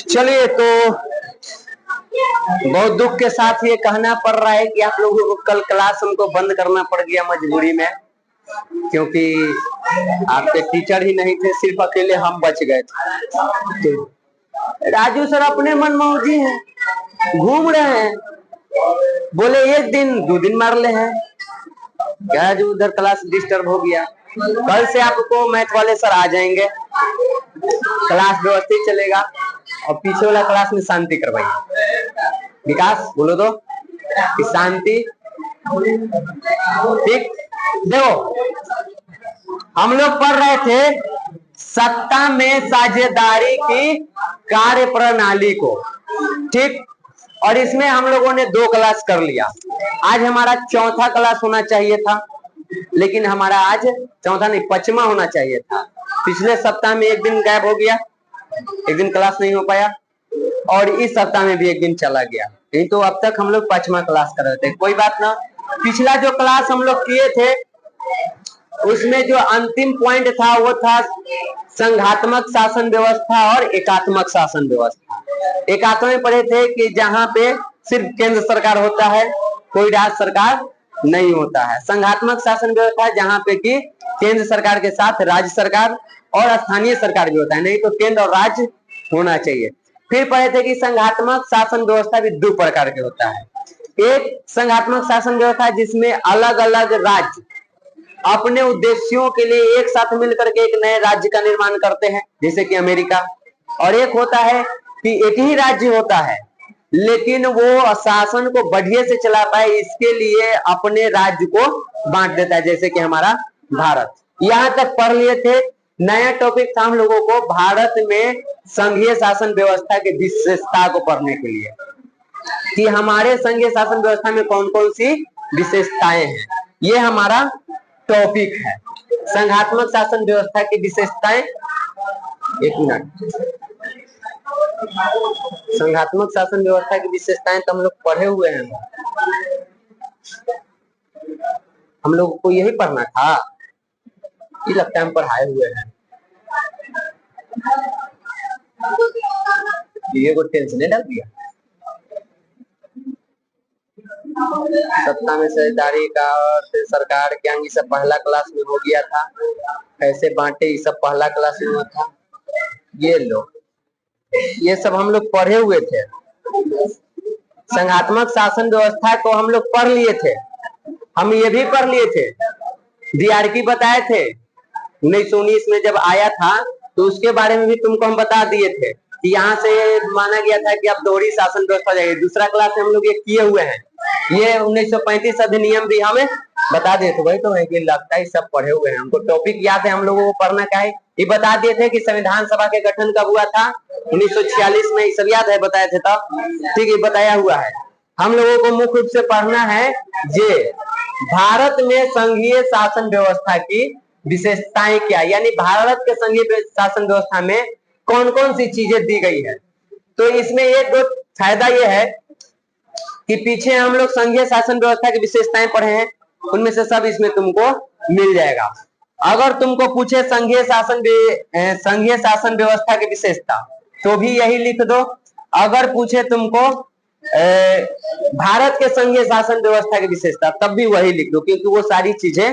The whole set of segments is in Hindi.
चलिए, तो बहुत दुख के साथ ये कहना पड़ रहा है कि आप लोगों को कल क्लास हमको बंद करना पड़ गया मजबूरी में, क्योंकि आपके टीचर ही नहीं थे, सिर्फ अकेले हम बच गए थे। तो राजू सर अपने मन मौजी हैं, घूम रहे हैं, बोले एक दिन 2 दिन मार ले हैं क्या, जो उधर क्लास डिस्टर्ब हो गया। कल से आपको मैथ वाले सर आ जाएंगे, क्लास व्यवस्थित चलेगा और पीछे वाला क्लास में शांति करवाइए। विकास बोलो तो कि शांति। ठीक, देखो हम लोग पढ़ रहे थे सत्ता में साझेदारी की कार्य प्रणाली को, ठीक। और इसमें हम लोगों ने 2 क्लास कर लिया। आज हमारा चौथा क्लास होना चाहिए था, लेकिन हमारा आज चौथा नहीं 5वां होना चाहिए था। पिछले सप्ताह में 1 दिन गायब हो गया, 1 दिन क्लास नहीं हो पाया, और इस सप्ताह में भी 1 दिन चला गया। नहीं तो अब तक हम लोग 5वां क्लास कर रहे थे। कोई बात ना, पिछला जो क्लास हम लोग किए थे उसमें जो अंतिम पॉइंट था वो था संघात्मक शासन व्यवस्था और एकात्मक शासन व्यवस्था। एकात्म में पढ़े थे कि जहां पे सिर्फ केंद्र सरकार होता है, कोई राज्य सरकार नहीं होता है। संघात्मक शासन व्यवस्था जहां पे कि केंद्र सरकार के साथ राज्य सरकार और स्थानीय सरकार भी होता है, नहीं तो केंद्र और राज्य होना चाहिए। फिर पढ़े थे कि संघात्मक शासन व्यवस्था भी 2 प्रकार के होता है। एक संघात्मक शासन व्यवस्था जिसमें अलग अलग राज्य अपने उद्देश्यों के लिए एक साथ मिलकर के एक नए राज्य का निर्माण करते हैं, जैसे कि अमेरिका। और एक होता है कि एक ही राज्य होता है लेकिन वो शासन को बढ़िया से चला पाए, इसके लिए अपने राज्य को बांट देता है, जैसे कि हमारा भारत। यहां तक पढ़ लिए थे। नया टॉपिक था हम लोगों को भारत में संघीय शासन व्यवस्था के विशेषता को पढ़ने के लिए, कि हमारे संघीय शासन व्यवस्था में कौन कौन सी विशेषताएं हैं। ये हमारा टॉपिक है, संघात्मक शासन व्यवस्था की विशेषताएं। 1 मिनट, संघात्मक शासन व्यवस्था की विशेषताएं तो हम लोग पढ़े हुए हैं, हम लोग को यही पढ़ना था। ये लगता है हम पढ़ाए हुए हैं, ये को टेंशन डाल दिया। सत्ता में साझेदारी का और सरकार के अंग, ये सब पहला क्लास में हो गया था। कैसे बांटे, ये सब पहला क्लास में हुआ था। ये लोग ये सब हम लोग पढ़े हुए थे। संघात्मक शासन व्यवस्था को हम लोग पढ़ लिए थे। हम ये भी पढ़ लिए थे, डीआरकी बताए थे 1919 में जब आया था, तो उसके बारे में भी तुमको हम बता दिए थे कि यहाँ से माना गया था कि अब दोहरी शासन व्यवस्था जाएगी। दूसरा क्लास में हम लोग ये किए हुए हैं। ये 1935 अधिनियम भी हमें बता दिए थे। वही तो है कि लगता है सब पढ़े हुए हैं, हमको टॉपिक याद है, हम लोगों को पढ़ना क्या है ये बता दिए थे। कि संविधान सभा के गठन कब हुआ था, 1946 में, सब याद है, बताए थे तब, ठीक है, बताया हुआ है। हम लोगों को मुख्य रूप से पढ़ना है ये भारत में संघीय शासन व्यवस्था की विशेषताएं क्या, यानी भारत के संघीय शासन व्यवस्था में कौन कौन सी चीजें दी गई है। तो इसमें एक दो फायदा यह है कि पीछे हम लोग संघीय शासन व्यवस्था की विशेषताएं पढ़े हैं, उनमें से सब इसमें तुमको मिल जाएगा। अगर तुमको पूछे संघीय शासन व्यवस्था की विशेषता, तो भी यही लिख दो। अगर पूछे तुमको भारत के संघीय शासन व्यवस्था की विशेषता, तब भी वही लिख दो, क्योंकि वो सारी चीजें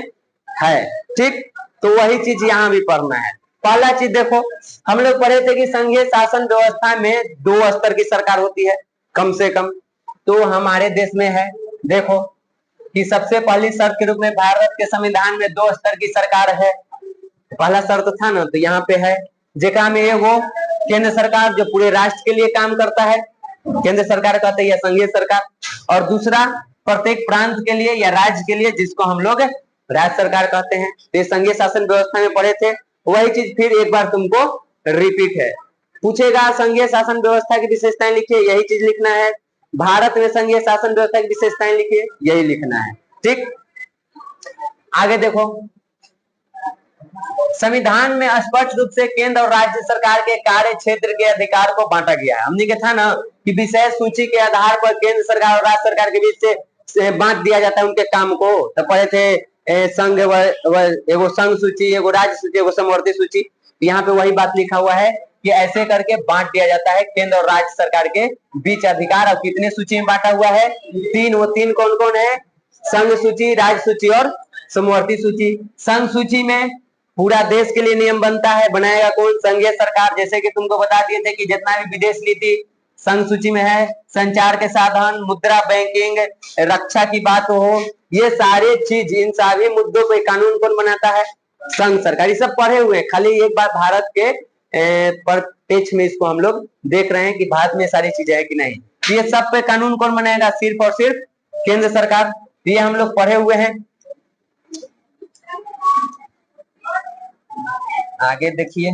है, ठीक। तो वही चीज यहाँ भी पढ़ना है। पहला चीज देखो, हम लोग पढ़े थे कि संघीय शासन व्यवस्था में 2 स्तर की सरकार होती है कम से कम, तो हमारे देश में है। देखो कि सबसे पहली शर्त के रूप में भारत के संविधान में 2 स्तर की सरकार है। पहला शर्त था ना, तो यहाँ पे है, जेका में वो केंद्र सरकार जो पूरे राष्ट्र के लिए काम करता है, केंद्र सरकार कहते हैं, या संघीय सरकार। और दूसरा प्रत्येक प्रांत के लिए या राज्य के लिए, जिसको हम लोग राज्य सरकार कहते हैं। तो संघीय शासन व्यवस्था में पढ़े थे, वही चीज फिर एक बार तुमको रिपीट है। पूछेगा संघीय शासन व्यवस्था की विशेषताएं लिखिए, यही चीज लिखना है। भारत में संघीय शासन व्यवस्था की विशेषताएं लिखिए, यही लिखना है, ठीक। आगे देखो, संविधान में स्पष्ट रूप से केंद्र और राज्य सरकार के कार्य क्षेत्र के अधिकार को बांटा गया है। हमने कहा था ना कि विषय सूची के आधार पर केंद्र सरकार और राज्य सरकार के बीच से बांट दिया जाता है उनके काम को। तो पढ़े थे संघ एगो संघ सूची, एगो राज्य सूची, एगो समवर्ती सूची। यहाँ पे वही बात लिखा हुआ है कि ऐसे करके बांट दिया जाता है केंद्र और राज्य सरकार के बीच अधिकार। और कितने सूची में बांटा हुआ है? 3। वो 3 कौन कौन है? संघ सूची, राज्य सूची और समवर्ती सूची। संघ सूची में पूरा देश के लिए नियम बनता है, बनाएगा कौन? संघीय सरकार। जैसे कि तुमको बता दिए थे कि जितना भी विदेश नीति संघ सूची में है, संचार के साधन, मुद्रा, बैंकिंग, रक्षा की बात हो, ये सारे चीज, इन सभी मुद्दों पे कानून कौन बनाता है? संघ सरकार। ये सब पढ़े हुए हैं, खाली एक बार भारत के परिप्रेक्ष्य में इसको हम लोग देख रहे हैं कि भारत में सारी चीजें है कि नहीं। तो ये सब पे कानून कौन बनाएगा? सिर्फ और सिर्फ केंद्र सरकार। ये हम लोग पढ़े हुए हैं। आगे देखिए,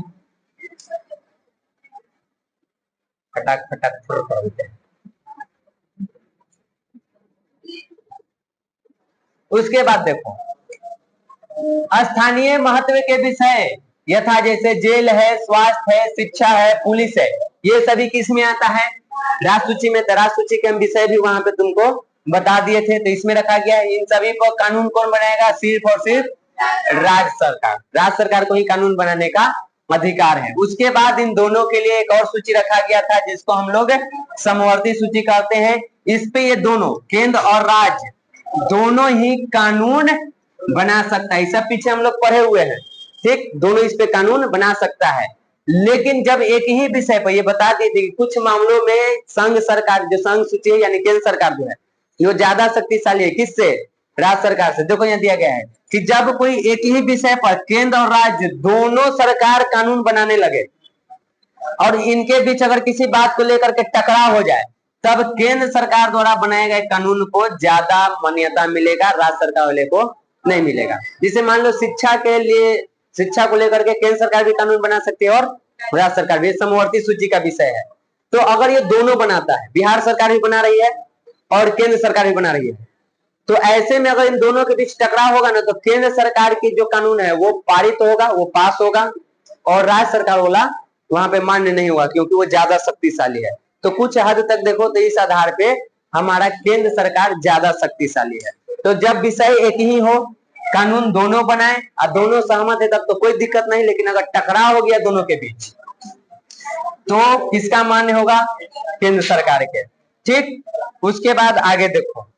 फटाक फटाक पढ़ देते हैं। उसके बाद देखो, स्थानीय महत्व के विषय यथा जैसे जेल है, स्वास्थ्य है, शिक्षा है, पुलिस है, ये सभी किस में आता है? राज्य सूची में। राज्य सूची के हम विषय भी वहां पे तुमको बता दिए थे, तो इसमें रखा गया है। इन सभी को कानून कौन बनाएगा? सिर्फ और सिर्फ राज्य सरकार। राज्य सरकार को ही कानून बनाने का अधिकार है। उसके बाद इन दोनों के लिए एक और सूची रखा गया था जिसको हम लोग समवर्ती सूची कहते हैं। इस पे ये दोनों, केंद्र और राज्य दोनों ही कानून बना सकता है। सब पीछे हम लोग पढ़े हुए हैं, ठीक। दोनों इस पे कानून बना सकता है। लेकिन जब एक ही विषय पर ये बता दी थी कि कुछ मामलों में संघ सरकार, जो संघ सूची है यानी केंद्र सरकार जो है, वो ज्यादा शक्तिशाली है। किससे? राज्य सरकार से। देखो यहाँ दिया गया है कि जब कोई एक ही विषय पर केंद्र और राज्य दोनों सरकार कानून बनाने लगे और इनके बीच अगर किसी बात को लेकर के टकराव हो जाए, तब केंद्र सरकार द्वारा बनाए गए कानून को ज्यादा मान्यता मिलेगा, राज्य सरकार वाले को नहीं मिलेगा। जिसे मान लो शिक्षा के लिए, शिक्षा को लेकर के केंद्र सरकार भी कानून बना सकती है और राज्य सरकार भी। समवर्ती सूची का विषय है। तो अगर ये दोनों बनाता है, बिहार सरकार भी बना रही है और केंद्र सरकार भी बना रही है, तो ऐसे में अगर इन दोनों के बीच टकराव होगा ना, तो केंद्र सरकार की जो कानून है वो पारित होगा, वो पास होगा, और राज्य सरकार वाला वहां पे मान्य नहीं होगा, क्योंकि वो ज्यादा शक्तिशाली है। तो कुछ हद तक देखो तो इस आधार पे हमारा केंद्र सरकार ज्यादा शक्तिशाली है। तो जब विषय एक ही हो, कानून दोनों बनाए और दोनों सहमत है, तब तो कोई दिक्कत नहीं। लेकिन अगर टकराव हो गया दोनों के बीच, तो किसका मान्य होगा? केंद्र सरकार के, ठीक। उसके बाद आगे देखो,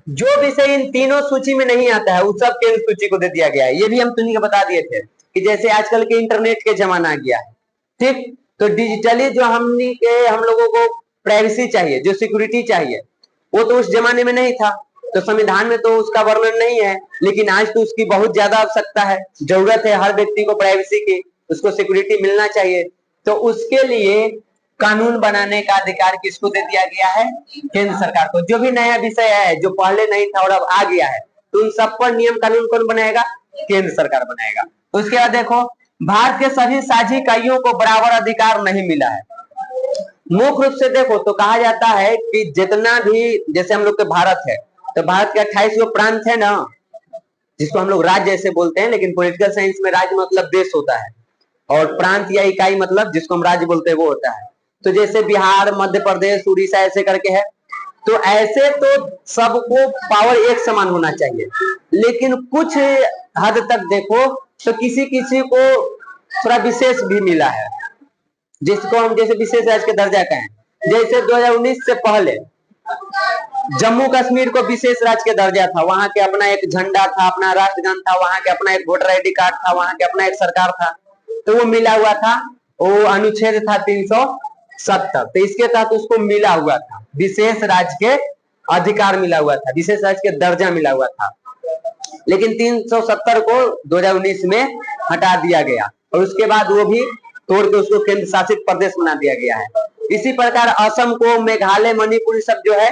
जो विषय इन तीनों सूची में नहीं आता है, उस सब केंद्र सूची को दे दिया गया है। ये भी हम तुम्हें बता दिए थे कि जैसे आजकल के इंटरनेट के जमाना आ गया है, ठीक। तो डिजिटली जो हम लोगों को प्राइवेसी चाहिए, जो सिक्योरिटी चाहिए, वो तो उस जमाने में नहीं था। तो संविधान में तो उसका वर्णन नहीं है, लेकिन आज तो उसकी बहुत ज्यादा आवश्यकता है, जरूरत है हर व्यक्ति को प्राइवेसी की, उसको सिक्योरिटी मिलना चाहिए। तो उसके लिए कानून बनाने का अधिकार किसको दे दिया गया है? केंद्र सरकार को। जो भी नया विषय है जो पहले नहीं था और अब आ गया है, तो उन सब पर नियम कानून कौन बनाएगा? केंद्र सरकार बनाएगा। उसके बाद देखो, भारत के सभी साझी इकाइयों को बराबर अधिकार नहीं मिला है। मुख्य रूप से देखो तो कहा जाता है कि जितना भी, जैसे हम लोग के भारत है, तो भारत के 28 गो प्रांत है ना, जिसको हम लोग राज्य ऐसे बोलते हैं, लेकिन पॉलिटिकल साइंस में राज्य मतलब देश होता है, और प्रांत या इकाई मतलब जिसको हम राज्य बोलते हैं वो होता है। तो जैसे बिहार, मध्य प्रदेश, उड़ीसा ऐसे करके है। तो ऐसे तो सबको पावर एक समान होना चाहिए, लेकिन कुछ हद तक देखो तो किसी किसी को थोड़ा विशेष भी मिला है, जिसको हम जैसे विशेष राज्य के दर्जा का है। जैसे 2019 से पहले जम्मू कश्मीर को विशेष राज्य के दर्जा था, वहां के अपना एक झंडा था, अपना राष्ट्रगान था, वहां के अपना एक वोटर ID कार्ड था, वहां के अपना एक सरकार था। तो वो मिला हुआ था, वो अनुच्छेद था 370, तो इसके तहत उसको मिला हुआ था, विशेष राज्य के अधिकार मिला हुआ था, विशेष राज्य के दर्जा मिला हुआ था। लेकिन 370 को 2019 में हटा दिया गया, और उसके बाद वो भी तोड़ के उसको केंद्र शासित प्रदेश बना दिया गया है। इसी प्रकार असम को, मेघालय, मणिपुर सब जो है,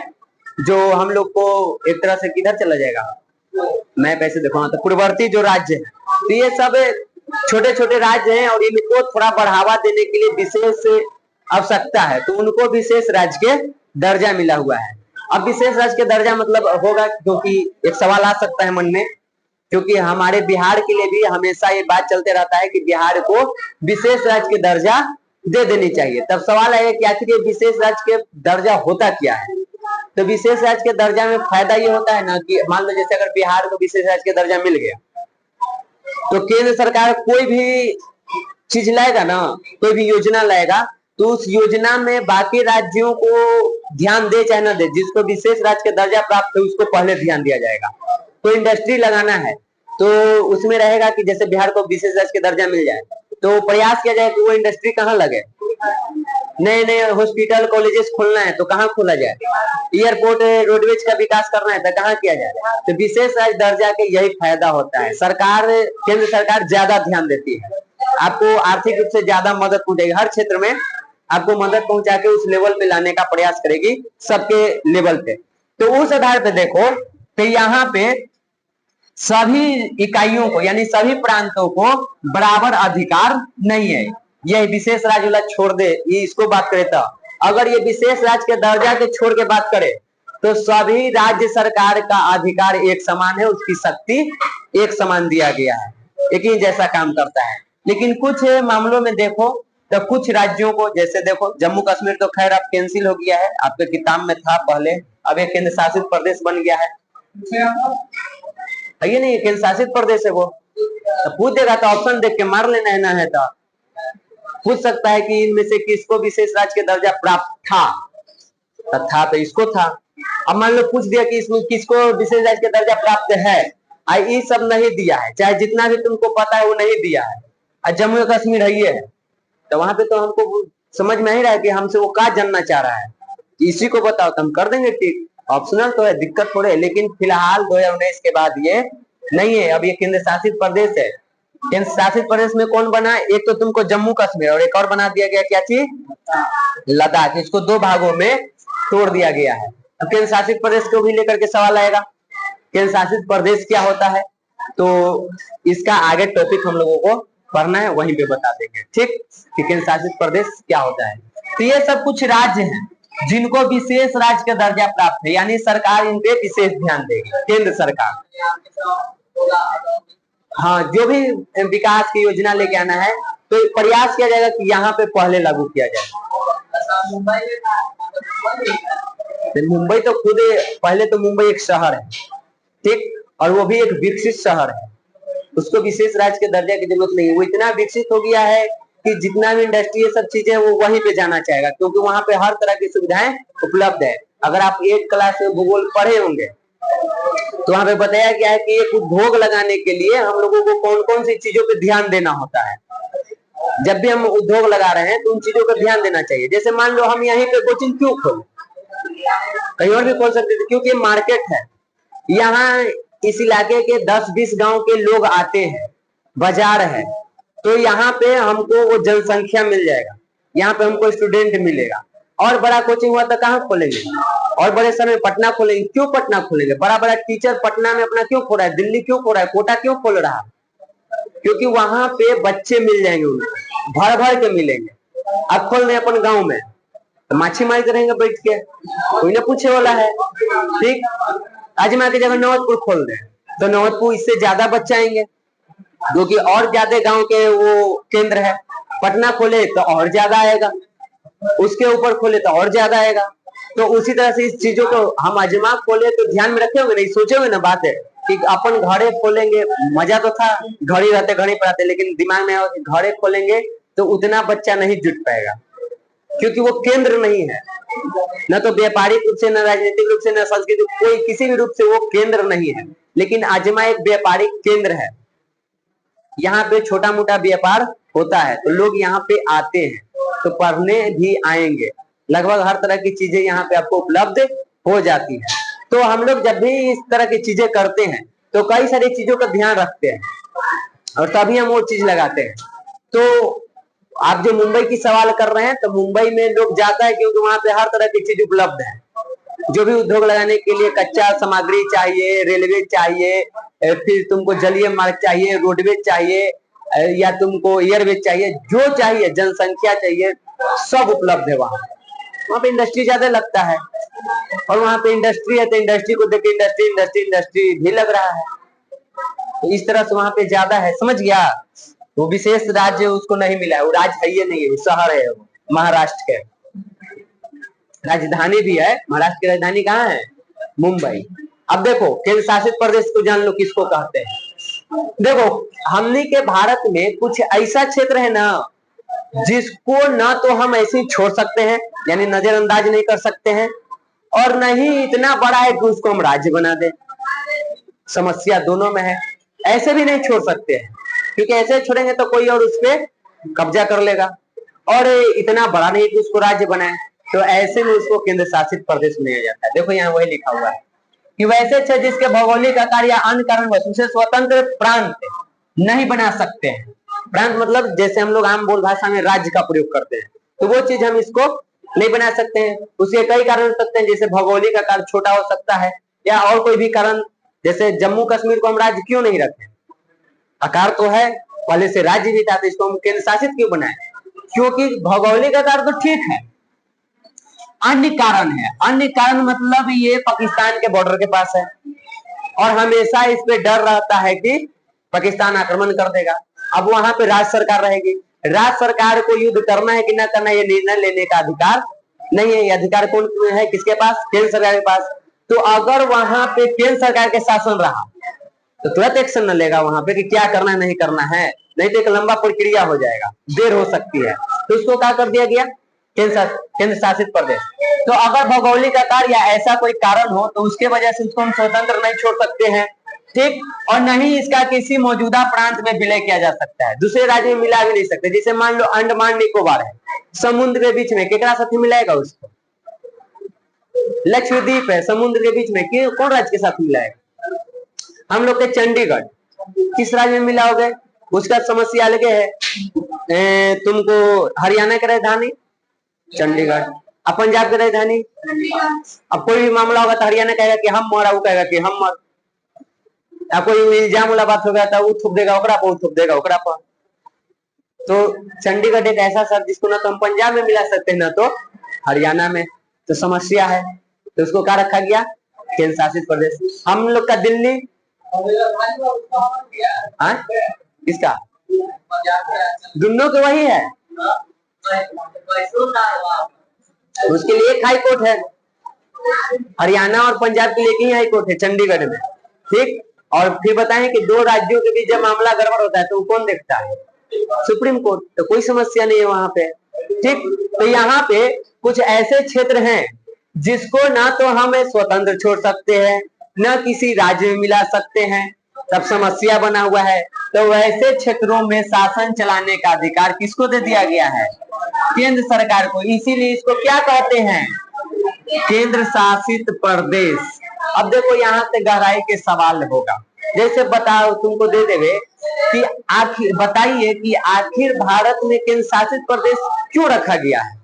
जो हम लोग को एक तरह से किधर चला जाएगा, मैं पैसे देखो, तो पूर्ववर्ती जो राज्य है, तो ये सब छोटे छोटे राज्य हैं, और इनको थोड़ा बढ़ावा देने के लिए विशेष आवश्यकता है, तो उनको विशेष राज्य के दर्जा मिला हुआ है। अब विशेष राज्य के दर्जा मतलब होगा, क्योंकि एक सवाल आ सकता है मन में, क्योंकि हमारे बिहार के लिए भी हमेशा ये बात चलते रहता है कि बिहार को विशेष राज्य के दर्जा दे देनी चाहिए। तब सवाल है कि आखिर ये विशेष राज्य के दर्जा होता क्या है? तो विशेष राज्य के दर्जा में फायदा ये होता है ना कि मान लो जैसे अगर बिहार को विशेष राज्य के दर्जा मिल गया, तो केंद्र सरकार कोई भी चीज लाएगा ना, कोई भी योजना लाएगा, तो उस योजना में बाकी राज्यों को ध्यान दे चाहे ना दे, जिसको विशेष राज्य का दर्जा प्राप्त है उसको पहले ध्यान दिया जाएगा। तो इंडस्ट्री लगाना है तो उसमें रहेगा कि जैसे बिहार को विशेष राज्य का दर्जा मिल जाए, तो प्रयास किया जाए कि वो इंडस्ट्री कहाँ लगे। नए नए हॉस्पिटल कॉलेजेस खोलना है तो कहाँ खोला जाए, एयरपोर्ट रोडवेज का विकास करना है तो कहाँ किया जाए। तो विशेष राज्य दर्जा के यही फायदा होता है, सरकार केंद्र सरकार ज्यादा ध्यान देती है, आपको आर्थिक रूप से ज्यादा मदद पहुंचेगी, हर क्षेत्र में आपको मदद पहुंचा के उस लेवल पे लाने का प्रयास करेगी, सबके लेवल पे। तो उस आधार पे देखो तो यहाँ पे सभी इकाइयों को यानी सभी प्रांतों को बराबर अधिकार नहीं है। यह विशेष राज्य वाला छोड़ दे, ये इसको बात करे तो अगर ये विशेष राज्य के दर्जा के छोड़ के बात करे तो सभी राज्य सरकार का अधिकार एक समान है, उसकी शक्ति एक समान दिया गया है, एक ही जैसा काम करता है। लेकिन कुछ मामलों में देखो तो कुछ राज्यों को, जैसे देखो जम्मू कश्मीर तो खैर अब कैंसिल हो गया है, आपके किताब में था पहले, अब एक केंद्र शासित प्रदेश बन गया है। ये नहीं केंद्र शासित प्रदेश है वो, तो पूछ देगा तो ऑप्शन देख के मार लेना है, ना है तो पूछ सकता है कि इनमें से किसको विशेष राज्य के दर्जा प्राप्त था, तो इसको था। अब मान लो पूछ दिया कि इसमें किसको विशेष राज्य के दर्जा प्राप्त है, ये सब नहीं दिया है, चाहे जितना भी तुमको पता है वो नहीं दिया है, और जम्मू कश्मीर है ये है, तो वहां पे तो हमको समझ में ही रहा है कि हमसे वो क्या जानना चाह रहा है, इसी को बताओ तो हम कर देंगे ठीक, ऑप्शनल तो है, दिक्कत थोड़े है। लेकिन फिलहाल 2019 के बाद ये नहीं है, अब ये केंद्र शासित प्रदेश है। केंद्र शासित प्रदेश में कौन बना, एक तो तुमको जम्मू कश्मीर और एक और बना दिया गया क्या चीज, लद्दाख, इसको दो भागों में तोड़ दिया गया है। अब केंद्र शासित प्रदेश को भी लेकर के सवाल आएगा, केंद्र शासित प्रदेश क्या होता है, तो इसका आगे टॉपिक हम लोगों को पढ़ना है, वहीं पे बता देंगे, ठीक, कि केंद्र शासित प्रदेश क्या होता है। तो ये सब कुछ राज्य हैं जिनको विशेष राज्य का दर्जा प्राप्त है, यानी सरकार इन पे विशेष ध्यान देगी, केंद्र सरकार। हाँ, जो भी विकास की योजना लेके आना है तो प्रयास किया जाएगा कि यहाँ पे पहले लागू किया जाए। मुंबई तो खुद, पहले तो मुंबई एक शहर है, ठीक, और वो भी एक विकसित शहर है, उसको विशेष राज्य के दर्जा की जरूरत नहीं है। वो इतना विकसित हो गया है कि जितना भी इंडस्ट्री ये सब चीजें वो वहीं पे जाना चाहेगा, क्योंकि वहां पे हर तरह की सुविधाएं उपलब्ध है। अगर आप 8 क्लास में भूगोल पढ़े होंगे तो वहां पे बताया गया है कि एक उद्योग लगाने के लिए हम लोगों को कौन कौन सी चीजों पे ध्यान देना होता है। जब भी हम उद्योग लगा रहे हैं तो उन चीजों पर ध्यान देना चाहिए। जैसे मान लो हम यहीं पे कोचिंग क्यों खोले, कहीं और भी खोल सकते थे, क्योंकि मार्केट है, यहाँ इस इलाके के 10-20 गांव के लोग आते हैं, बाजार है, तो यहाँ पे हमको वो जनसंख्या मिल जाएगा, यहाँ पे हमको स्टूडेंट मिलेगा। और बड़ा कोचिंग हुआ तो कहाँ खोलेंगे, और बड़े शहर में पटना खोलेंगे, क्यों पटना खोलेंगे, बड़ा बड़ा टीचर पटना में अपना क्यों खोल रहा है, दिल्ली क्यों खोल रहा है, कोटा क्यों खोल रहा है, क्योंकि वहां पे बच्चे मिल जाएंगे, उनको भर भर के मिलेंगे। अब खोल रहे अपन गाँव में तो माछी मारते रहेंगे बैठ के, कोई ना पूछे वाला है, ठीक। आजमा की जगह नौतपुर खोल दे तो नौतपुर इससे ज्यादा बच्चे आएंगे, जो कि और ज्यादा गांव के वो केंद्र है। पटना खोले तो और ज्यादा आएगा, उसके ऊपर खोले तो और ज्यादा आएगा। तो उसी तरह से इस चीजों को हम अजमा खोले तो ध्यान में रखे होंगे, नहीं सोचे हुए ना बात है कि अपन घड़े खोलेंगे, मजा तो था घड़ी रहते घड़ी पर आते, लेकिन दिमाग में घड़े खोलेंगे तो उतना बच्चा नहीं जुट पाएगा, क्योंकि वो केंद्र नहीं है, न तो व्यापारिक रूप से, न राजनीतिक रूप से, न सांस्कृतिक, कोई किसी भी रूप से वो केंद्र नहीं है। लेकिन आजमा एक व्यापारिक केंद्र है, यहाँ पे छोटा मोटा व्यापार होता है तो लोग यहाँ पे आते हैं, तो पढ़ने भी आएंगे, लगभग हर तरह की चीजें यहाँ पे आपको उपलब्ध हो जाती है। तो हम लोग जब भी इस तरह की चीजें करते हैं तो कई सारी चीजों का ध्यान रखते हैं और तभी हम वो चीज लगाते हैं। तो आप जो मुंबई की सवाल कर रहे हैं, तो मुंबई में लोग जाता है क्योंकि वहां पे हर तरह की चीज उपलब्ध है। जो भी उद्योग लगाने के लिए कच्चा सामग्री चाहिए, रेलवे चाहिए, फिर तुमको जलीय मार्ग चाहिए, रोडवेज चाहिए, या तुमको एयरवेज चाहिए, जो चाहिए, जनसंख्या चाहिए, सब उपलब्ध है वहां पे इंडस्ट्री ज्यादा लगता है, और वहां पे इंडस्ट्री है तो इंडस्ट्री को देख इंडस्ट्री इंडस्ट्री इंडस्ट्री भी लग रहा है, तो इस तरह से वहां पे ज्यादा है, समझ गया। वो विशेष राज्य उसको नहीं मिला है, वो राज्य है ये नहीं है, शहर है वो, महाराष्ट्र के, राजधानी भी है, महाराष्ट्र की राजधानी कहाँ है, मुंबई। अब देखो केंद्र शासित प्रदेश को जान लो किसको कहते हैं, देखो हमने के भारत में कुछ ऐसा क्षेत्र है ना जिसको ना तो हम ऐसे ही छोड़ सकते हैं, यानी नजरअंदाज नहीं कर सकते हैं, और नहीं इतना बड़ा है कि उसको हम राज्य बना दें। समस्या दोनों में है। ऐसे भी नहीं छोड़ सकते हैं, क्योंकि ऐसे छोड़ेंगे तो कोई और उस पर कब्जा कर लेगा, और इतना बड़ा नहीं कि उसको राज्य बनाए, तो ऐसे में उसको केंद्र शासित प्रदेश बनाया जाता है। देखो यहाँ वही लिखा हुआ है कि वैसे क्षेत्र जिसके भौगोलिक आकार या अन्य कारणवश उसे स्वतंत्र प्रांत नहीं बना सकते हैं। प्रांत मतलब जैसे हम लोग आम बोल भाषा में राज्य का प्रयोग करते हैं, तो वो चीज हम इसको नहीं बना सकते हैं। उसके कई कारण हो सकते हैं, जैसे भौगोलिक आकार छोटा हो सकता है, या और कोई भी कारण, जैसे जम्मू कश्मीर को हम राज्य क्यों नहीं रखे, आकार तो है, पहले से राज्य भी था, तो इसको हम केंद्र शासित क्यों बनाए, क्योंकि भौगोलिक आकार तो ठीक है, अन्य कारण है। अन्य कारण मतलब ये पाकिस्तान के बॉर्डर के पास है, और हमेशा इस पे डर रहता है कि पाकिस्तान आक्रमण कर देगा। अब वहां पे राज्य सरकार रहेगी, राज्य सरकार को युद्ध करना है कि ना करना, ये निर्णय लेने का अधिकार नहीं है। ये अधिकार कौन है, किसके पास, केंद्र सरकार के पास। तो अगर वहां पे केंद्र सरकार के शासन रहा तो तुरंत एक्शन न लेगा वहां पे कि क्या करना है नहीं करना है, नहीं तो एक लंबा प्रक्रिया हो जाएगा, देर हो सकती है। तो उसको क्या कर दिया गया, केंद्र शासित प्रदेश। तो अगर भौगोलिक आकार या ऐसा कोई कारण हो तो उसके वजह से उसको हम स्वतंत्र नहीं छोड़ सकते हैं, ठीक, और नहीं इसका किसी मौजूदा प्रांत में विलय किया जा सकता है, दूसरे राज्य में मिला भी नहीं सकते। जैसे मान लो अंडमान निकोबार है, समुद्र के बीच में, केकरा साथ मिलाएगा उसको, लक्षद्वीप है समुद्र के बीच में, कौन राज्य के साथ मिलाएगा, हम लोग के चंडीगढ़ किस राज्य में मिला हो गए, उसका समस्या अलग है। तुमको हरियाणा की राजधानी चंडीगढ़, अब पंजाब की राजधानी, अब कोई भी मामला होगा तो हरियाणा कहेगा कि हम मरा, वो कहेगा कि हम मर, या कोई इल्जाम वाला बात होगा तो वो थोप देगा ओकरा पर, वो थोप देगा ओकरा पर। तो चंडीगढ़ एक ऐसा शब्द जिसको ना तो हम पंजाब में मिला सकते हैं ना तो हरियाणा में, तो समस्या है, तो उसको क्या रखा गया, केंद्र शासित प्रदेश। हम लोग का दिल्ली किसका, दोनों के वही है, उसके लिए एक हाई कोर्ट है, हरियाणा और पंजाब के लिए एक ही हाई कोर्ट है चंडीगढ़ में, ठीक। और फिर बताएं कि दो राज्यों के बीच जब मामला गड़बड़ होता है तो वो कौन देखता है, सुप्रीम कोर्ट, तो कोई समस्या नहीं है वहां पे, ठीक। तो यहाँ पे कुछ ऐसे क्षेत्र हैं जिसको ना तो हम स्वतंत्र छोड़ सकते हैं, न किसी राज्य में मिला सकते हैं, तब समस्या बना हुआ है। तो वैसे क्षेत्रों में शासन चलाने का अधिकार किसको दे दिया गया है, केंद्र सरकार को, इसीलिए इसको क्या कहते हैं, केंद्र शासित प्रदेश। अब देखो यहाँ से गहराई के सवाल होगा, जैसे बताओ तुमको दे देवे कि आखिर बताइए कि आखिर भारत में केंद्र शासित प्रदेश क्यों रखा गया है,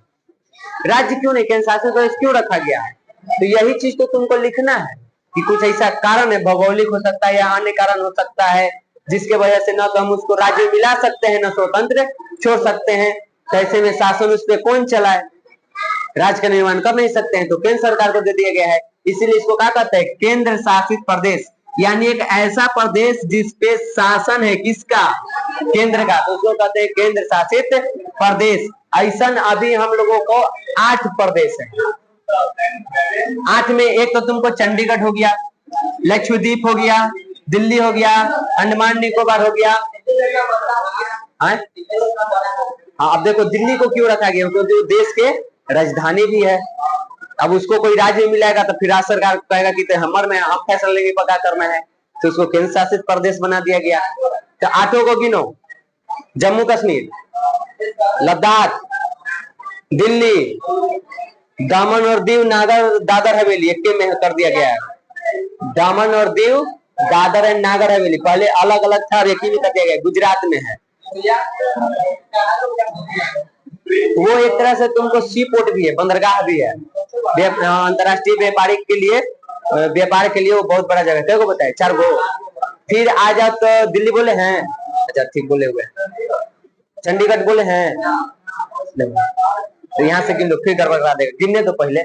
राज्य क्यों नहीं, केंद्र शासित प्रदेश क्यों रखा गया है। तो यही चीज तो तुमको लिखना है कि कुछ ऐसा कारण है, भौगोलिक हो सकता है या अन्य कारण हो सकता है, जिसके वजह से न तो हम उसको राज्य में मिला सकते हैं न स्वतंत्र छोड़ सकते हैं। तो ऐसे में शासन उस पर कौन चलाए, राज्य का निर्माण कर नहीं सकते हैं, तो केंद्र सरकार को दे दिया गया है। इसीलिए इसको क्या कहते हैं, केंद्र शासित प्रदेश, यानी एक ऐसा प्रदेश जिसपे शासन है किसका, केंद्र का, तो उसको कहते हैं केंद्र शासित प्रदेश। ऐसा अभी हम लोगों को 8 प्रदेश है, 8 में एक तो तुमको चंडीगढ़ हो गया, लक्षद्वीप हो गया, दिल्ली हो गया, अंडमान निकोबार हो गया। हाँ, अब देखो दिल्ली को क्यों रखा गया, क्योंकि वो देश के राजधानी भी है। अब उसको कोई राज्य मिलेगा तो फिर राज्य सरकार कहेगा कि हमर में हम फैसला लेंगे पता करना है, तो उसको केंद्र शासित प्रदेश बना दिया गया। तो 8 को गिनो, जम्मू कश्मीर, लद्दाख, दिल्ली, दामन और दीव, नागर दादर हवेली एक में कर दिया गया है। दामन और दीव, दादर एंड नागर हवेली पहले अलग अलग था और एक ही में कर दिया गया, गुजरात में है। वो एक तरह से तुमको सी पोर्ट भी है, बंदरगाह भी है, अंतरराष्ट्रीय व्यापारिक के लिए, व्यापार के लिए वो बहुत बड़ा जगह है। तेरे को बताए 4 गो। फिर आ जाओ तो दिल्ली बोले हैं, अच्छा ठीक बोले हुए, चंडीगढ़ बोले हैं, तो यहाँ से गिन लो, फिर गड़बड़ करा देगा, गिनने तो पहले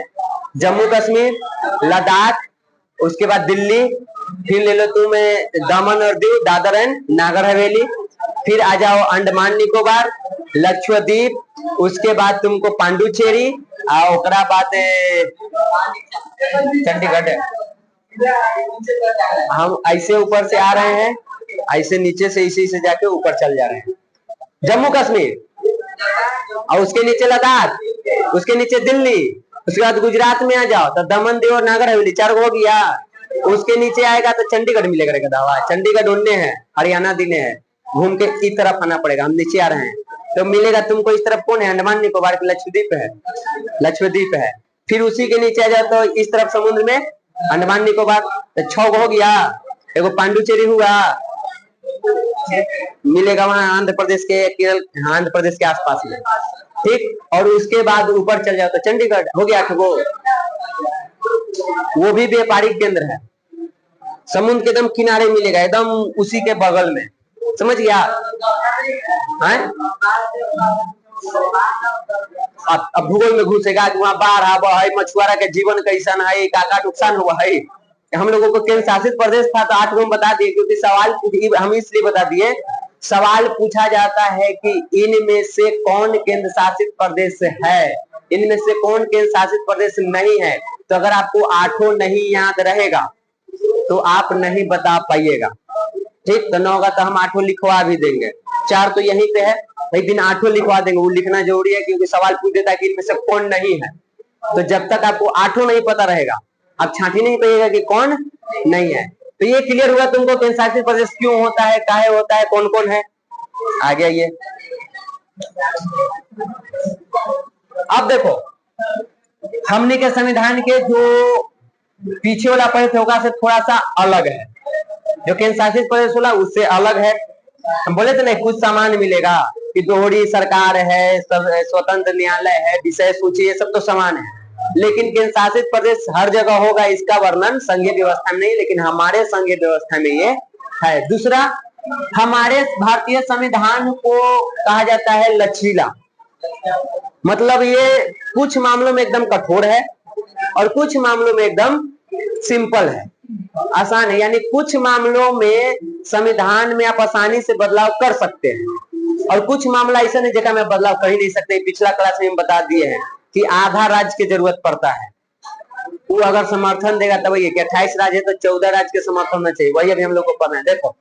जम्मू कश्मीर, लद्दाख, उसके बाद दिल्ली, फिर ले लो तुम दामन और दीव, दादर एंड नागर हवेली, फिर आ जाओ अंडमान निकोबार, लक्षद्वीप, उसके बाद तुमको पांडुचेरी, और ओकरा बाद चंडीगढ़, हम ऐसे ऊपर से आ रहे हैं, ऐसे नीचे से इसी से जाके ऊपर चल जा रहे हैं। जम्मू कश्मीर, और उसके नीचे लद्दाख, उसके नीचे दिल्ली, उसके बाद गुजरात में आ जाओ तो दमन दीव और नागर हवेली, 4 हो गया। उसके नीचे आएगा तो चंडीगढ़ मिलेगा दावा, चंडीगढ़ उन्ने है, हरियाणा दिने है, घूम के इस तरफ आना पड़ेगा। हम नीचे आ रहे हैं तो मिलेगा तुमको इस तरफ कौन है, अंडमान निकोबार की लक्षद्वीप है, लक्षद्वीप है। फिर उसी के नीचे आ जाओ तो इस तरफ समुद्र में अंडमान निकोबार, तो 6 हो गया। एगो पांडुचेरी हुआ, मिलेगा वहां आंध्र प्रदेश के, केरल, आंध्र प्रदेश के आसपास में, ठीक। और उसके बाद ऊपर चल जाओ तो चंडीगढ़ हो गया 8 वो भी व्यापारिक केंद्र है, समुद्र के एकदम किनारे मिलेगा, एकदम उसी के बगल में, समझ गया है? अब भूगोल में घुसेगा कि वहां बाढ़ आवा है, मछुआरा के जीवन कैसा है, का नुकसान हुआ है। हम लोगों को केंद्र शासित प्रदेश था तो 8 को बता दिए, क्योंकि सवाल हम इसलिए बता दिए, सवाल पूछा जाता है कि इनमें से कौन केंद्र शासित प्रदेश है, इनमें से कौन केंद्र शासित प्रदेश नहीं है। तो अगर आपको 8 नहीं याद रहेगा तो आप नहीं बता पाइएगा, ठीक। तो 9 का तो हम 8 लिखवा भी देंगे, 4 तो यहीं पे है, एक दिन 8 लिखवा देंगे। वो लिखना जरूरी है क्योंकि सवाल पूछ देता है कि इनमें से कौन नहीं है। तो जब तक आपको 8 नहीं पता रहेगा, आप छांटी नहीं पाइएगा कि कौन नहीं है। तो ये क्लियर हुआ तुमको केंद्र शासित प्रदेश क्यों होता है, काहे होता है, कौन कौन है। आ गया ये। अब देखो हमने के संविधान के जो पीछे वाला पढ़े होगा से थोड़ा सा अलग है, जो केंद्र शासित प्रदेश वाला उससे अलग है। हम बोले थे ना कुछ सामान मिलेगा कि दोहरी सरकार है, स्वतंत्र न्यायालय है, विषय सूची, ये सब तो समान है। लेकिन केंद्र शासित प्रदेश हर जगह होगा, इसका वर्णन संघीय व्यवस्था में नहीं, लेकिन हमारे संघीय व्यवस्था में ये है। दूसरा, हमारे भारतीय संविधान को कहा जाता है लचीला, मतलब ये कुछ मामलों में एकदम कठोर है और कुछ मामलों में एकदम सिंपल है, आसान है। यानी कुछ मामलों में संविधान में आप आसानी से बदलाव कर सकते हैं और कुछ मामला ऐसा नहीं जगह में बदलाव कर ही नहीं सकते। पिछला क्लास में हम बता दिए हैं कि आधा राज्य की जरूरत पड़ता है, वो अगर समर्थन देगा तब ये 28 राज्य है तो 14 राज्य के समर्थन होना चाहिए, वही अभी हम लोग को पढ़ना है। देखो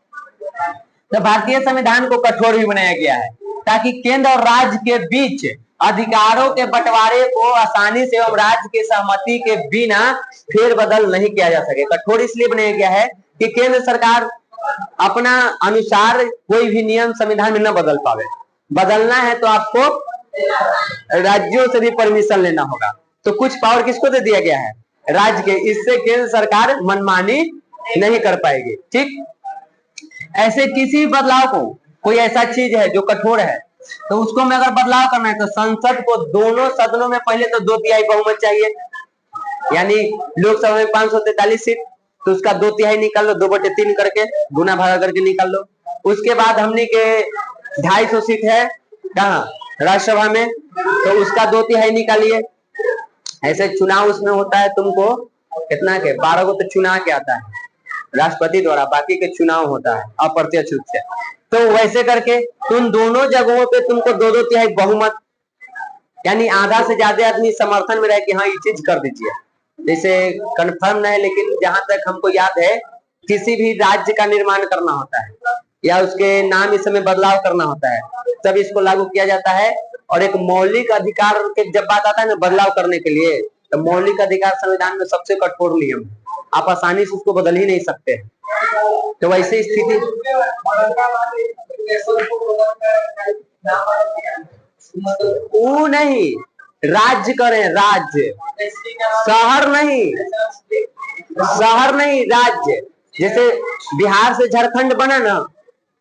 तो भारतीय संविधान को कठोर भी बनाया गया है ताकि केंद्र और राज्य के बीच अधिकारों के बंटवारे को आसानी से एवं राज्य की सहमति के बिना फेरबदल नहीं किया जा सके। कठोर इसलिए बनाया गया है कि केंद्र सरकार अपना अनुसार कोई भी नियम संविधान में न बदल पावे। बदलना है तो आपको राज्यों से भी परमिशन लेना होगा। तो कुछ पावर किसको दे दिया गया है, राज्य के। इससे केंद्र सरकार मनमानी नहीं कर पाएगी, ठीक। ऐसे किसी बदलाव को, कोई ऐसा चीज है जो कठोर है तो उसको में अगर बदलाव करना है तो संसद को दोनों सदनों में पहले तो 2/3 बहुमत चाहिए, यानी लोकसभा में 543 सीट तो उसका 2/3 निकाल लो, 2/3 करके गुना भागा करके निकाल लो। उसके बाद हमने के 250 सीट है कहा राज्यसभा में, तो उसका 2/3 निकालिए। ऐसे चुनाव उसमें होता है, तुमको कितना के 12 को तो चुनाव के आता है राष्ट्रपति द्वारा, बाकी के चुनाव होता है अप्रत्यक्ष रूप से। तो वैसे करके तुम दोनों जगहों पे तुमको 2/3 बहुमत, यानी आधा से ज्यादा आदमी समर्थन में रहे कि हाँ ये चीज कर दीजिए। जैसे कंफर्म नहीं, लेकिन जहां तक हमको याद है किसी भी राज्य का निर्माण करना होता है या उसके नाम इस समय बदलाव करना होता है तब इसको लागू किया जाता है। और एक मौलिक अधिकार के जब बात आता है ना बदलाव करने के लिए, तो मौलिक अधिकार संविधान में सबसे कठोर नियम, आप आसानी से उसको बदल ही नहीं सकते। तो वैसे स्थिति वो नहीं, राज्य करें, राज्य, शहर नहीं, शहर नहीं राज्य। जैसे बिहार से झारखंड बना ना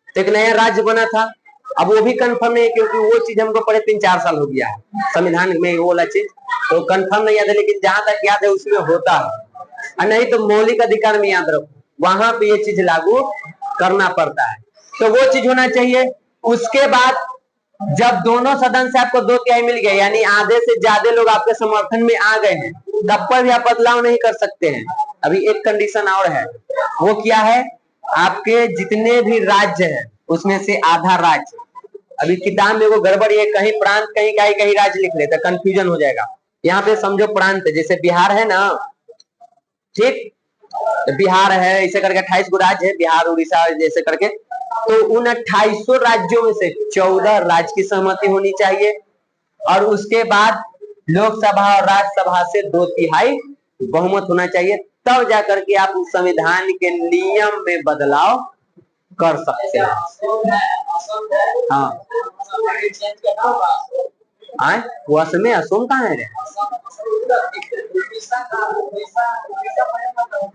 तो एक नया राज्य बना था, अब वो भी कंफर्म नहीं है क्योंकि वो चीज हमको पढ़े 3-4 साल हो गया है संविधान में, वो वाला चीज तो कंफर्म नहीं याद है, लेकिन जहां तक याद है उसमें होता है। और नहीं तो मौलिक अधिकार में याद रखो, वहां पे ये चीज लागू करना पड़ता है, तो वो चीज होना चाहिए। उसके बाद जब दोनों सदन से आपको 2/3 मिल गया, यानी आधे से ज्यादा लोग आपके समर्थन में आ गए हैं, तब पर भी आप बदलाव नहीं कर सकते हैं। अभी एक कंडीशन और है, वो क्या है, आपके जितने भी राज्य हैं उसमें से आधा राज्य, अभी किताब में वो गड़बड़ है, कहीं प्रांत कहीं कहीं राज्य लिख लेते, कंफ्यूजन हो जाएगा। यहाँ पे समझो प्रांत, जैसे बिहार है ना, ठीक, तो बिहार है, ऐसे करके 28 गो राज्य है, बिहार उड़ीसा जैसे करके। तो उन 2800 राज्यों में से 14 राज्य की सहमति होनी चाहिए, और उसके बाद लोकसभा और राज्यसभा से 2/3 बहुमत होना चाहिए, तब जाकर के आप संविधान के नियम में बदलाव कर सकते हैं। हाँ, वो असम में, असम कहाँ है रे?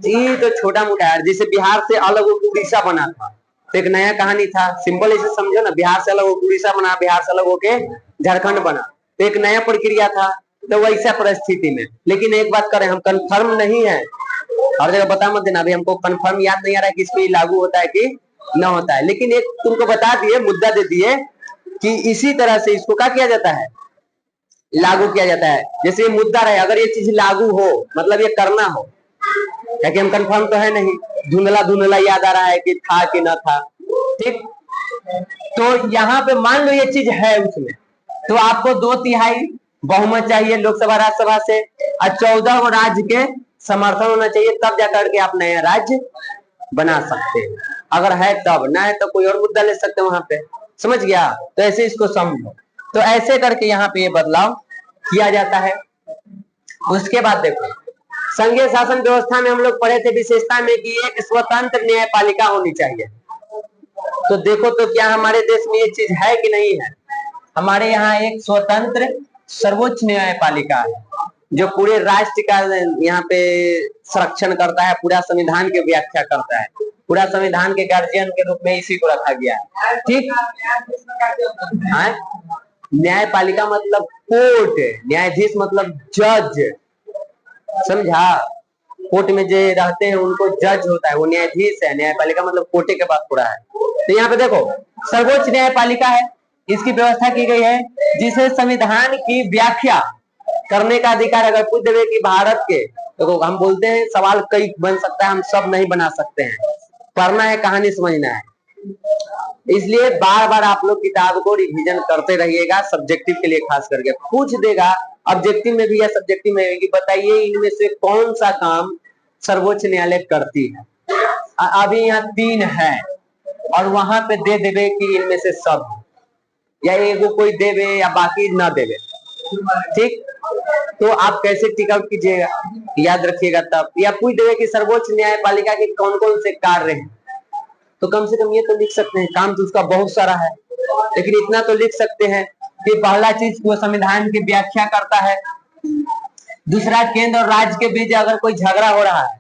ये तो छोटा मोटा है, जैसे बिहार से अलग उड़ीसा बना था, तो एक नया कहानी था। सिंपल ऐसे समझो ना, बिहार से अलग उड़ीसा बना, बिहार से अलग होके झारखंड बना, तो एक नया प्रक्रिया था। तो वैसा परिस्थिति में, लेकिन एक बात करें, हम कंफर्म नहीं है, हर जगह बता मत देना, अभी हमको कंफर्म याद नहीं आ रहा है कि इसमें लागू होता है कि न होता है, लेकिन एक तुमको बता दिए, मुद्दा दे दिए कि इसी तरह से इसको क्या किया जाता है, लागू किया जाता है। जैसे ये मुद्दा रहे, अगर ये चीज लागू हो, मतलब ये करना हो, क्योंकि हम कंफर्म तो है नहीं, धुंधला धुंधला याद आ रहा है कि था कि न था, ठीक। तो यहाँ पे मान लो ये चीज है उसमें, तो आपको 2/3 बहुमत चाहिए लोकसभा राज्यसभा से, और 14 राज्य के समर्थन होना चाहिए, तब जाकर के आप नया राज्य बना सकते हैं। अगर है तब, ना है तो कोई और मुद्दा ले सकते हैं वहां पे, समझ गया? तो ऐसे इसको समझो। तो ऐसे करके यहाँ पे ये बदलाव किया जाता है। उसके बाद देखो, संघीय शासन व्यवस्था में हम लोग पढ़े थे विशेषता में कि एक स्वतंत्र न्यायपालिका होनी चाहिए। तो देखो तो क्या हमारे देश में ये चीज है कि नहीं है? हमारे यहाँ एक स्वतंत्र सर्वोच्च न्यायपालिका है, जो पूरे राष्ट्र का यहाँ पे संरक्षण करता है, पूरा संविधान की व्याख्या करता है, पूरा संविधान के गार्जियन के रूप में इसी को रखा गया है, ठीक। न्यायपालिका मतलब कोर्ट, न्यायाधीश मतलब जज, समझा? कोर्ट में जो रहते हैं उनको जज होता है, वो न्यायाधीश है। न्यायपालिका मतलब कोर्टे के बाद पूरा है। तो यहाँ पे देखो, सर्वोच्च न्यायपालिका है, इसकी व्यवस्था की गई है, जिसे संविधान की व्याख्या करने का अधिकार। अगर पूछ देवे कि भारत के, तो हम बोलते हैं सवाल कई बन सकता है, हम सब नहीं बना सकते हैं, पढ़ना है, कहानी समझना है, इसलिए बार बार आप लोग किताब को रिवीजन करते रहिएगा। सब्जेक्टिव के लिए खास करके पूछ देगा, ऑब्जेक्टिव में भी या सब्जेक्टिव में भी, बताइए इनमें से कौन सा काम सर्वोच्च न्यायालय करती है। अभी यहाँ 3 है, और वहां पे दे देवे कि इनमें से सब, या एगो कोई देवे या बाकी ना देवे, ठीक। तो आप कैसे टिक आउट कीजिएगा, याद रखिएगा तब। या पूछ देवे कि सर्वोच्च न्यायपालिका के कौन कौन से कार्य हैं, तो कम से कम ये तो लिख सकते हैं, काम तो उसका बहुत सारा है, लेकिन इतना तो लिख सकते हैं कि पहला चीज वो संविधान की व्याख्या करता है। दूसरा, केंद्र और राज्य के बीच अगर कोई झगड़ा हो रहा है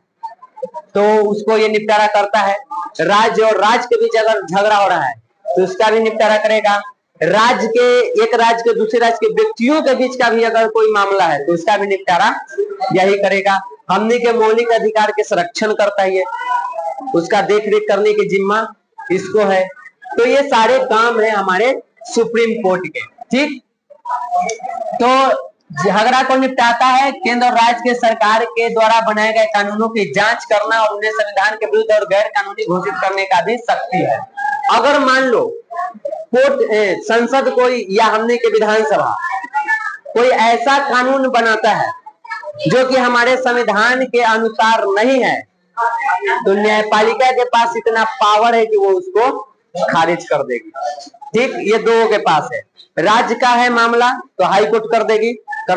तो उसको ये निपटारा करता है। राज्य और राज्य के बीच अगर झगड़ा हो रहा है तो उसका भी निपटारा करेगा। राज्य के, एक राज्य के दूसरे राज्य के व्यक्तियों के बीच का भी अगर कोई मामला है तो उसका भी निपटारा यही करेगा। हमने के मौलिक अधिकार के संरक्षण करता है, उसका देख रेख करने की जिम्मा इसको है। तो ये सारे काम है हमारे सुप्रीम कोर्ट के, ठीक। तो झगड़ा को निपटाता है। केंद्र और राज्य के सरकार के द्वारा बनाए गए कानूनों की जांच करना और उन्हें संविधान के विरुद्ध और गैर कानूनी घोषित करने का भी शक्ति है। अगर मान लो कोर्ट, संसद कोई, या हमने के विधानसभा कोई ऐसा कानून बनाता है जो कि हमारे संविधान के अनुसार नहीं है, तो न्यायपालिका के पास इतना पावर है कि वो उसको खारिज कर देगी, ठीक। ये दो के पास है। राज्य का है मामला तो हाई कोर्ट कर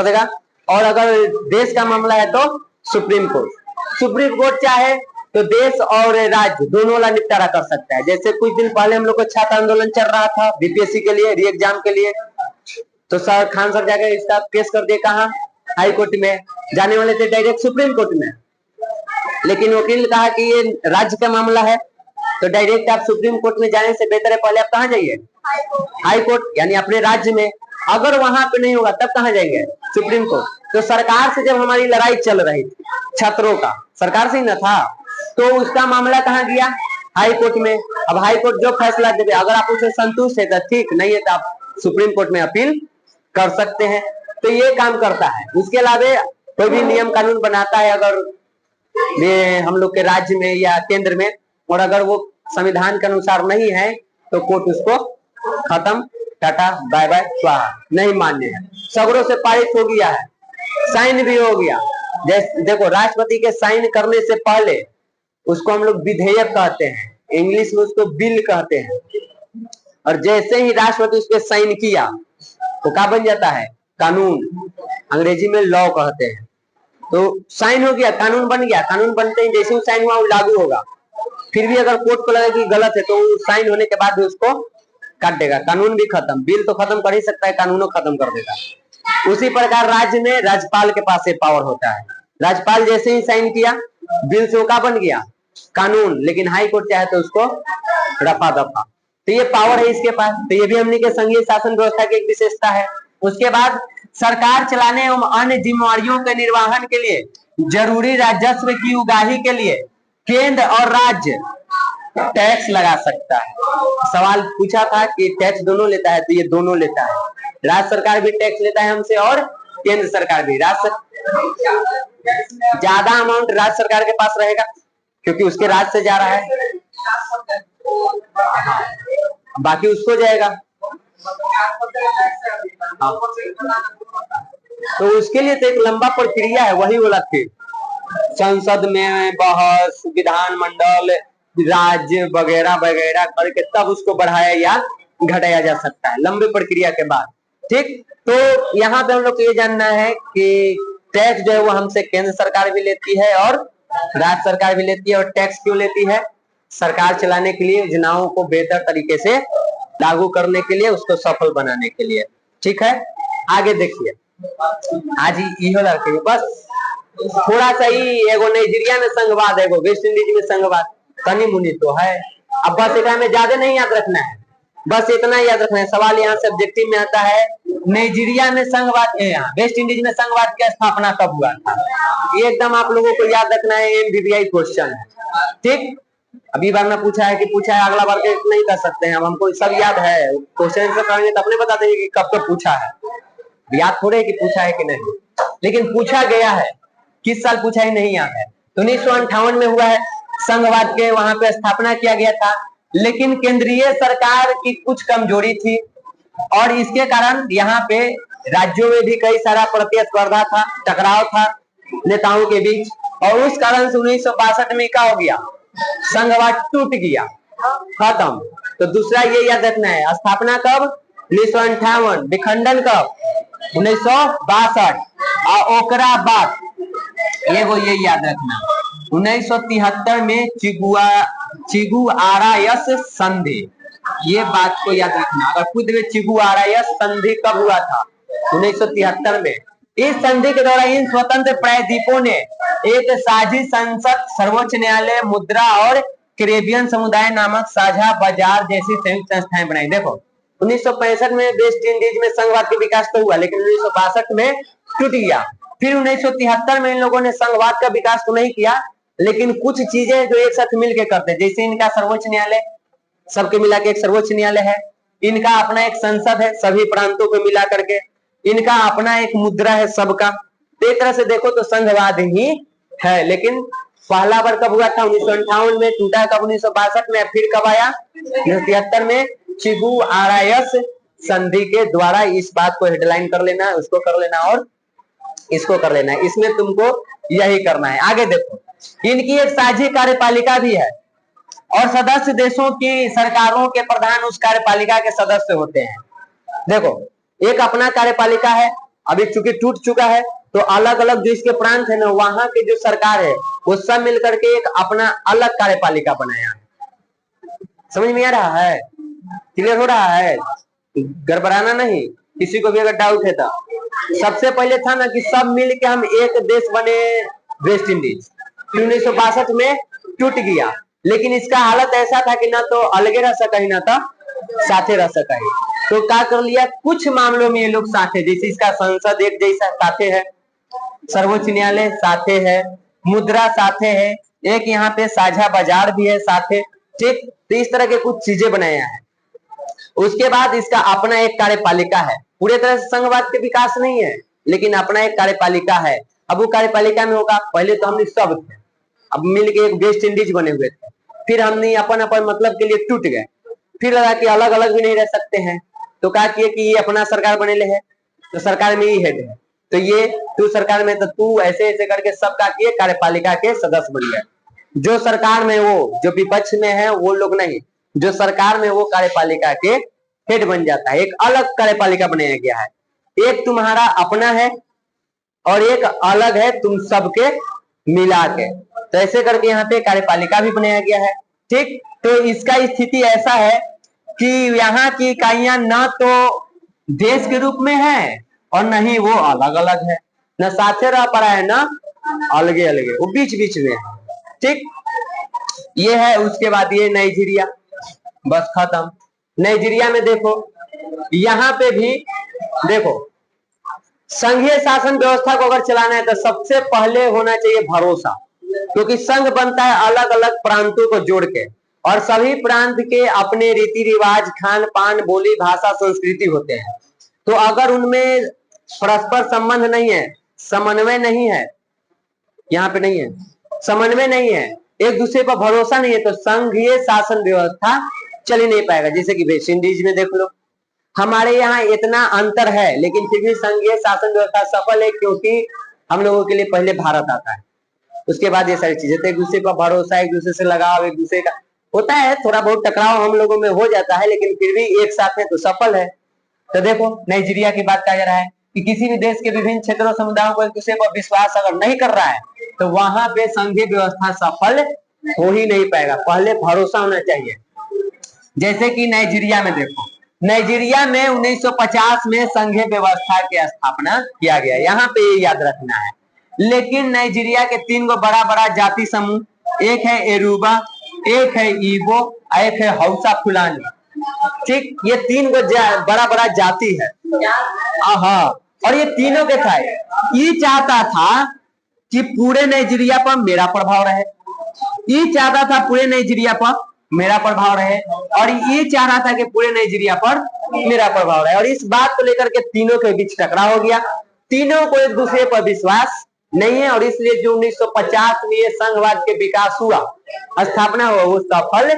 देगा, और अगर देश का मामला है तो सुप्रीम कोर्ट। सुप्रीम कोर्ट चाहे तो देश और राज्य दोनों वाला निपटारा कर सकता है। जैसे कुछ दिन पहले हम लोग को छात्र आंदोलन चल रहा था बीपीएससी के लिए, री एग्जाम के लिए, तो सर खान सर जाकर इसका केस कर दिए, कहा हाई कोर्ट में, जाने वाले थे डायरेक्ट सुप्रीम कोर्ट में, लेकिन वकील ने कहा कि ये राज्य का मामला है, तो डायरेक्ट आप सुप्रीम कोर्ट में जाने से बेहतर है पहले आप कहाँ जाइए, हाई कोर्ट, यानी अपने राज्य में। अगर वहां पे नहीं होगा तब कहाँ जाएंगे, सुप्रीम कोर्ट। तो सरकार से जब हमारी लड़ाई चल रही थी छात्रों का, सरकार से ही ना था, तो उसका मामला कहाँ गया, हाई कोर्ट में। अब हाई कोर्ट जो फैसला देवे, अगर आप उसे संतुष्ट है तो ठीक, नहीं है तो आप सुप्रीम कोर्ट में अपील कर सकते हैं। तो ये काम करता है। उसके अलावा कोई भी नियम कानून बनाता है अगर हम लोग के राज्य में या केंद्र में, और अगर वो संविधान के अनुसार नहीं है तो कोर्ट उसको खत्म, टाटा बाय बाय स्वाहा, नहीं मान्य है। सगरों से पारित हो गया है, साइन भी हो गया, जैसे देखो, राष्ट्रपति के साइन करने से पहले उसको हम लोग विधेयक कहते हैं, इंग्लिश में उसको बिल कहते हैं, और जैसे ही राष्ट्रपति उस पर साइन किया तो क्या बन जाता है? कानून, अंग्रेजी में लॉ कहते हैं। तो साइन हो गया, कानून बन गया। कानून बनते ही जैसे ही साइन हुआ वो लागू होगा। फिर भी अगर कोर्ट को लगे कि गलत है तो साइन होने के बाद भी उसको काट देगा, कानून भी खत्म। बिल तो खत्म कर ही सकता है, कानूनों खत्म कर देगा। उसी प्रकार राज्य में राज्यपाल के पास ये पावर होता है। राज्यपाल जैसे ही साइन किया, बिल से वो क्या बन गया? कानून। लेकिन हाई कोर्ट चाहे तो उसको रफा दफा। तो ये पावर है इसके पास। तो ये भी हमने के संघीय शासन व्यवस्था की एक विशेषता है। उसके बाद सरकार चलाने एवं अन्य जिम्मेवारियों के निर्वहन के लिए जरूरी राजस्व की उगाही के लिए केंद्र और राज्य टैक्स लगा सकता है। सवाल पूछा था कि टैक्स दोनों लेता है, तो ये दोनों लेता है। राज्य सरकार भी टैक्स लेता है हमसे और केंद्र सरकार भी। ज्यादा अमाउंट राज्य सरकार के पास रहेगा क्योंकि उसके राज्य से जा रहा है, बाकी उसको जाएगा। तो उसके लिए तो एक लंबा प्रक्रिया है, वही बोला फिर संसद में बहस, विधानमंडल, राज्य वगैरह वगैरह करके तब उसको बढ़ाया या घटाया जा सकता है, लंबी प्रक्रिया के बाद। ठीक, तो यहाँ पे हम लोग को ये जानना है कि टैक्स जो है वो हमसे केंद्र सरकार भी लेती है और राज्य सरकार भी लेती है। और टैक्स क्यों लेती है? सरकार चलाने के लिए, योजनाओं को बेहतर तरीके से लागू करने के लिए, उसको सफल बनाने के लिए। ठीक है, आगे देखिए। आज इहो लड़के बस थोड़ा सा ही एगो नाइजीरिया में संघवाद, एगो वेस्ट इंडीज में संघवाद, तनी मुनी तो है। अब बस एक में ज्यादा नहीं याद रखना है, बस इतना याद रखना है। सवाल यहाँ से ऑब्जेक्टिव में आता है, नाइजीरिया में संघवाद, वेस्ट इंडीज में संघवाद की स्थापना कब हुआ था? ये एकदम आप लोगों को याद रखना है, एमबीबीआई क्वेश्चन है। ठीक, अभी बार में पूछा है कि पूछा है, अगला बार के नहीं कर सकते हैं। अब हमको सब याद है, क्वेश्चन से करेंगे तो अपने बता देंगे कि कब कब पूछा है। याद थोड़े है कि पूछा है कि नहीं, लेकिन पूछा गया है। किस साल पूछा ही नहीं याद है। तो 1958 में हुआ है संघवाद के, वहां पे स्थापना किया गया था। लेकिन केंद्रीय सरकार की कुछ कमजोरी थी और इसके कारण यहाँ पे राज्यों में भी कई सारा प्रतिस्पर्धा था, टकराव था नेताओं के बीच, और उस कारण से 1962 में क्या हो गया? संघवाद टूट गया, खत्म। तो दूसरा ये याद रखना है, स्थापना कब? 1958, विखंडन कब? 1962, और ओकरा बाद ये याद रखना, 1973 में चिगुआरायस संधि। ये बात को याद रखना। अगर खुद में चिगुआरायस संधि कब हुआ था? 1973 में। इस संधि के द्वारा इन स्वतंत्र प्रायद्वीपों ने एक साझी संसद, सर्वोच्च न्यायालय, मुद्रा और कैरेबियन समुदाय नामक साझा बाजार जैसी संयुक्त संस्थाएं बनाई। देखो, 1965 में वेस्ट इंडीज में संघवाद के विकास तो हुआ, लेकिन 1962 में टूट गया। फिर 1973 में इन लोगों ने संघवाद का विकास तो नहीं किया, लेकिन कुछ चीजें जो एक साथ मिलकर करते, जैसे इनका सर्वोच्च न्यायालय, सबके मिला के एक सर्वोच्च न्यायालय है, इनका अपना एक संसद है सभी प्रांतों को मिला करके, इनका अपना एक मुद्रा है सबका। तो एक तरह से देखो तो संघवाद ही है। लेकिन पहला बार कब हुआ था? 1958 में। टूटा कब? 1962 में। फिर कब आया? 1973 में, चिगुआरायस संधि के द्वारा। इस बात को हेडलाइन कर लेना है, उसको कर लेना और इसको कर लेना है। इसमें तुमको यही करना है। आगे देखो, इनकी एक साझी कार्यपालिका भी है और सदस्य देशों की सरकारों के प्रधान उस कार्यपालिका के सदस्य होते हैं। देखो, एक अपना कार्यपालिका है, अभी चूंकि टूट चुका है तो अलग अलग जो इसके प्रांत है ना, वहां के जो सरकार है वो सब मिलकर के एक अपना अलग कार्यपालिका बनाया है। समझ में आ रहा है? क्लियर हो रहा है? गड़बड़ाना नहीं, किसी को भी अगर डाउट है तो। सबसे पहले था ना कि सब मिल के हम एक देश बने, वेस्ट इंडीज। 1962 में टूट गया, लेकिन इसका हालत ऐसा था कि ना तो अलगे रह सका ही ना तो साथे रह सका ही। तो क्या कर लिया, कुछ मामलों में ये लोग साथे, जैसे इसका संसद एक जैसा साथे है, सर्वोच्च न्यायालय साथे है, मुद्रा साथे है, एक यहाँ पे साझा बाजार भी है साथे। ठीक, तो इस तरह के कुछ चीजें बनाया है। उसके बाद इसका अपना एक कार्यपालिका है। पूरे तरह से संघवाद के विकास नहीं है, लेकिन अपना एक कार्यपालिका है। अब वो कार्यपालिका में होगा, पहले तो हमने सब थे, अब मिलके एक वेस्ट इंडीज बने हुए थे, फिर हमने अपन अपन मतलब के लिए टूट गए, फिर लगा कि अलग अलग भी नहीं रह सकते हैं, तो कहा कि ये अपना सरकार बने ले है, तो सरकार में ही हेड है, तो ये तू सरकार में, तो तू ऐसे ऐसे करके सबका किए कार्यपालिका के सदस्य बन गए। जो सरकार में वो जो विपक्ष में है वो लोग नहीं, जो सरकार में वो कार्यपालिका के हेड बन जाता है। एक अलग कार्यपालिका बनाया गया है, एक तुम्हारा अपना है और एक अलग है तुम सबके मिला के। तो ऐसे करके यहाँ पे कार्यपालिका भी बनाया गया है। ठीक, तो इसका स्थिति ऐसा है कि यहाँ की इकाइयां न तो देश के रूप में है और न ही वो अलग अलग है, न साथे रह पा रहा है न अलगे अलगे, वो बीच बीच में है। ठीक, ये है। उसके बाद ये नाइजीरिया, बस खत्म। नाइजीरिया में देखो, यहाँ पे भी देखो, संघीय शासन व्यवस्था को अगर चलाना है तो सबसे पहले होना चाहिए भरोसा, क्योंकि संघ बनता है अलग अलग प्रांतों को जोड़ के, और सभी प्रांत के अपने रीति रिवाज, खान पान, बोली, भाषा, संस्कृति होते हैं। तो अगर उनमें परस्पर संबंध नहीं है, समन्वय नहीं है, यहाँ पे नहीं है, समन्वय नहीं है, एक दूसरे पर भरोसा नहीं है, तो संघीय शासन व्यवस्था चल ही नहीं पाएगा। जैसे कि वेस्ट इंडीज में देख लो, हमारे यहाँ इतना अंतर है लेकिन फिर भी संघीय शासन व्यवस्था सफल है, क्योंकि हम लोगों के लिए पहले भारत आता है, उसके बाद ये सारी चीजें। तो एक दूसरे पर भरोसा, एक दूसरे से लगाव, एक दूसरे का होता है, थोड़ा बहुत टकराव हम लोगों में हो जाता है, लेकिन फिर भी एक साथ है तो सफल है। तो देखो नाइजीरिया की बात कहा जा रहा है कि किसी भी देश के विभिन्न क्षेत्रों, समुदायों को एक दूसरे पर विश्वास अगर नहीं कर रहा है तो वहां पे संघीय व्यवस्था सफल हो ही नहीं पाएगा। पहले भरोसा होना चाहिए। जैसे कि नाइजीरिया में देखो, नाइजीरिया में 1950 में संघीय व्यवस्था की स्थापना किया गया, यहाँ पे ये याद रखना है। लेकिन नाइजीरिया के 3 गो बड़ा बड़ा जाति समूह, एक है एरूबा, एक है इबो, एक है हौसा फुलानी। ठीक, ये 3 गो बड़ा बड़ा जाति है। हाँ, और ये तीनों के था, ये चाहता था कि पूरे नाइजीरिया पर मेरा प्रभाव रहे, ये चाहता था पूरे नाइजीरिया पर मेरा प्रभाव रहे, और ये चाह रहा था कि पूरे नाइजीरिया पर मेरा प्रभाव रहे। और इस बात को लेकर के तीनों के बीच टकराव हो गया। तीनों को एक दूसरे पर विश्वास नहीं है, और इसलिए जो 1950 में ये संघवाद के विकास हुआ, स्थापना हुआ, वो सफल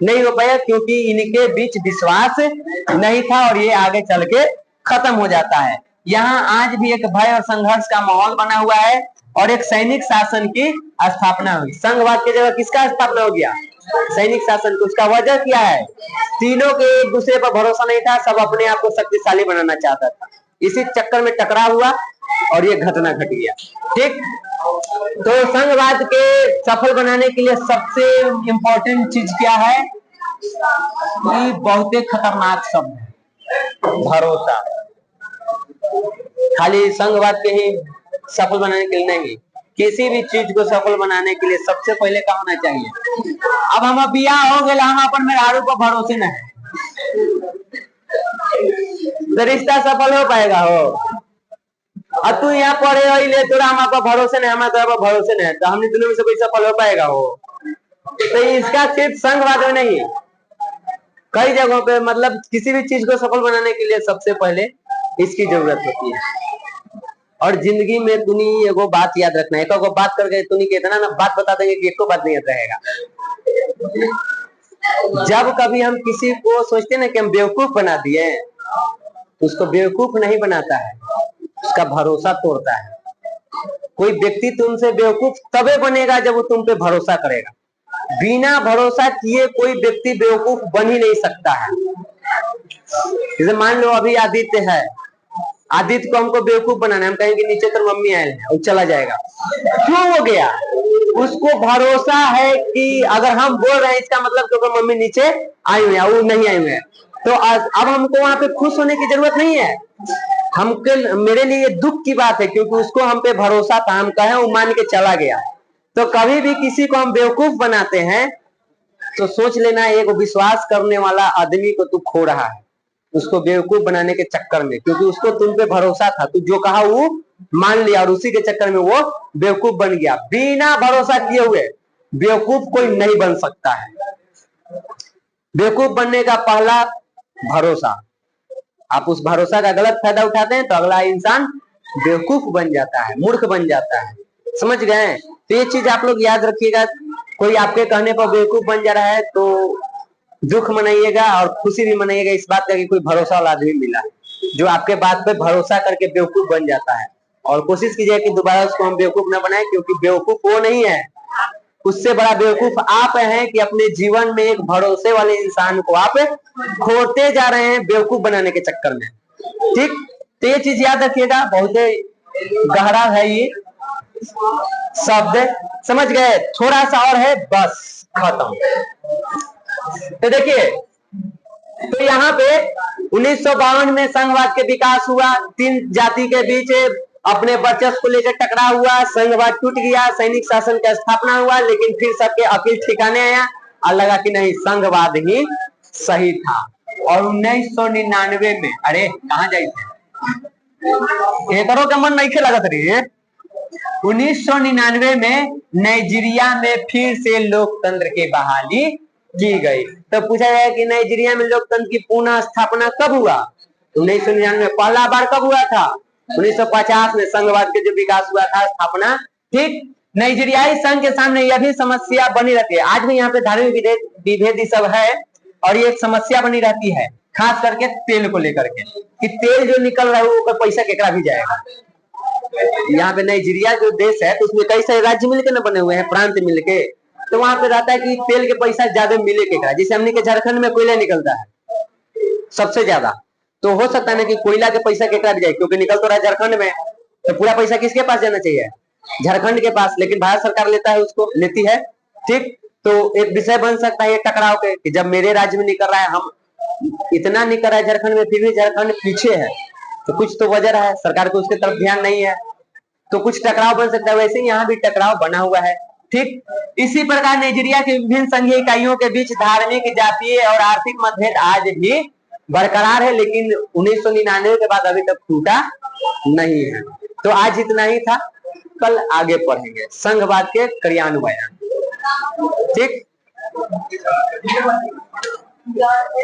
नहीं हो पाया, क्योंकि इनके बीच विश्वास नहीं था, और ये आगे चल के खत्म हो जाता है। यहाँ आज भी एक भय और संघर्ष का माहौल बना हुआ है, और एक सैनिक शासन की स्थापना हुई। संघवाद की जगह किसका स्थापना हो गया? सैनिक शासन। तो उसका वजह क्या है? तीनों के एक दूसरे पर भरोसा नहीं था, सब अपने आप को शक्तिशाली बनाना चाहता था, इसी चक्कर में टकराव हुआ और ये घटना घट गया। ठीक, तो संघवाद के सफल बनाने के लिए सबसे इंपॉर्टेंट चीज क्या है? कि बहुत ही खतरनाक शब्द है, भरोसा। खाली संघवाद के ही सफल बनाने के लिए नहीं, किसी भी चीज को सफल बनाने के लिए सबसे पहले क्या होना चाहिए? अब हम बिया हो गए, हम अपन मेहरारू पर भरोसे न है तो रिश्ता सफल हो पाएगा? हो, और तू यहाँ पढ़े हो ले, तोरा हम पर भरोसे नहीं, हमारा तोरा पर भरोसे नहीं, तो हमने दोनों में से कोई सफल हो पाएगा? हो, तो इसका सिर्फ संघवाद में नहीं, कई जगहों पे, मतलब किसी भी चीज को सफल बनाने के लिए सबसे पहले इसकी जरूरत होती है। और जिंदगी में तुनी एगो बात याद रखना है, एक बात करके तुनी के इतना ना बात बता देंगे कि एको बात नहीं याद रहेगा। जब कभी हम किसी को सोचते ना कि हम बेवकूफ बना दिए, तो उसको बेवकूफ नहीं बनाता है, उसका भरोसा तोड़ता है। कोई व्यक्ति तुमसे बेवकूफ तबे बनेगा जब वो तुम पे भरोसा करेगा। बिना भरोसा किए कोई व्यक्ति बेवकूफ बन ही नहीं सकता है। जैसे मान लो अभी आदित्य है, आदित्य को हमको बेवकूफ बनाना है, हम कहेंगे नीचे तो मम्मी आए हैं, वो चला जाएगा। क्यों हो गया? उसको भरोसा है कि अगर हम बोल रहे हैं इसका मतलब क्योंकि मम्मी नीचे आई हुई है, वो नहीं आई हुई है, तो अब हमको वहां पे खुश होने की जरूरत नहीं है। हमको, मेरे लिए दुख की बात है, क्योंकि उसको हम पे भरोसा था, हम कहे वो मान के चला गया। तो कभी भी किसी को हम बेवकूफ बनाते हैं तो सोच लेना एक विश्वास करने वाला आदमी को तू खो रहा है, उसको बेवकूफ बनाने के चक्कर में, क्योंकि उसको तुम पे भरोसा था, तू जो कहा वो मान लिया, और उसी के चक्कर में वो बेवकूफ बन गया। बिना भरोसा किए हुए बेवकूफ कोई नहीं बन सकता है। बेवकूफ बनने का पहला भरोसा, आप उस भरोसा का गलत फायदा उठाते हैं तो अगला इंसान बेवकूफ बन जाता है, मूर्ख बन जाता है। समझ गए? तो ये चीज आप लोग याद रखिएगा। कोई आपके कहने पर बेवकूफ बन जा रहा है तो दुख मनाइएगा और खुशी भी मनाइएगा इस बात का कि कोई भरोसा वाला आदमी मिला जो आपके बात पे भरोसा करके बेवकूफ बन जाता है। और कोशिश कीजिए कि दोबारा उसको हम बेवकूफ न बनाए, क्योंकि बेवकूफ वो नहीं है, उससे बड़ा बेवकूफ आप हैं कि अपने जीवन में एक भरोसे वाले इंसान को आप खोते जा रहे हैं बेवकूफ बनाने के चक्कर में। ठीक, तो ये चीज याद रखिएगा, बहुत गहरा है ये शब्द, समझ गए? थोड़ा सा और है, बस खत्म। तो देखिए, तो यहाँ पे 1952 में संघवाद के विकास हुआ, तीन जाति के बीच अपने वर्चस्व को लेकर टकराव हुआ, संघवाद टूट गया, सैनिक शासन का स्थापना हुआ, लेकिन फिर सबके अकील ठिकाने आया और लगा कि नहीं, संघवाद ही सही था। और 1999 में, अरे कहाँ जाइए, एकरों का मन नहीं खेला रही है। 1999 में नाइजीरिया में फिर से लोकतंत्र की बहाली की गई। तो पूछा जाए कि नाइजीरिया में लोकतंत्र की पुनः स्थापना कब हुआ? 1999 पहला बार कब हुआ था? 1950 में संघवाद के जो विकास हुआ था, स्थापना। ठीक, नाइजीरियाई संघ के सामने यह भी समस्या बनी रहती है, आज भी यहाँ पे धार्मिक विभेद सब है, और ये एक समस्या बनी रहती है, खास करके तेल को लेकर के, कि तेल जो निकल रहा है वो पैसा केकरा भी जाएगा। यहाँ पे नाइजीरिया जो देश है, तो उसमें कई सारे राज्य मिलकर न बने हुए हैं, प्रांत मिलके, तो वहां पे रहता है कि तेल के पैसा ज्यादा मिले केकरा। जैसे हमने के झारखंड में कोयला निकलता है सबसे ज्यादा, तो हो सकता है ना कि कोयला के पैसा केकरा भी जाए, क्योंकि निकल तो रहा है झारखंड में, तो पूरा पैसा किसके पास जाना चाहिए? झारखंड के पास, लेकिन भारत सरकार लेता है, उसको लेती है। ठीक, तो एक विषय बन सकता है ये टकराव के, कि जब मेरे राज्य में निकल रहा है, हम इतना निकल रहा है झारखंड में, फिर भी झारखंड पीछे है, तो कुछ तो वजह है, सरकार को उसके तरफ ध्यान नहीं है, तो कुछ टकराव बन सकता है। वैसे ही यहाँ भी टकराव बना हुआ है। ठीक, इसी प्रकार नाइजीरिया के विभिन्न संघीय इकाइयों के बीच धार्मिक, जातीय और आर्थिक मतभेद आज भी बरकरार है, लेकिन 1999 के बाद अभी तक टूटा नहीं है। तो आज इतना ही था, कल आगे पढ़ेंगे संघवाद के क्रियान्वयन। ठीक।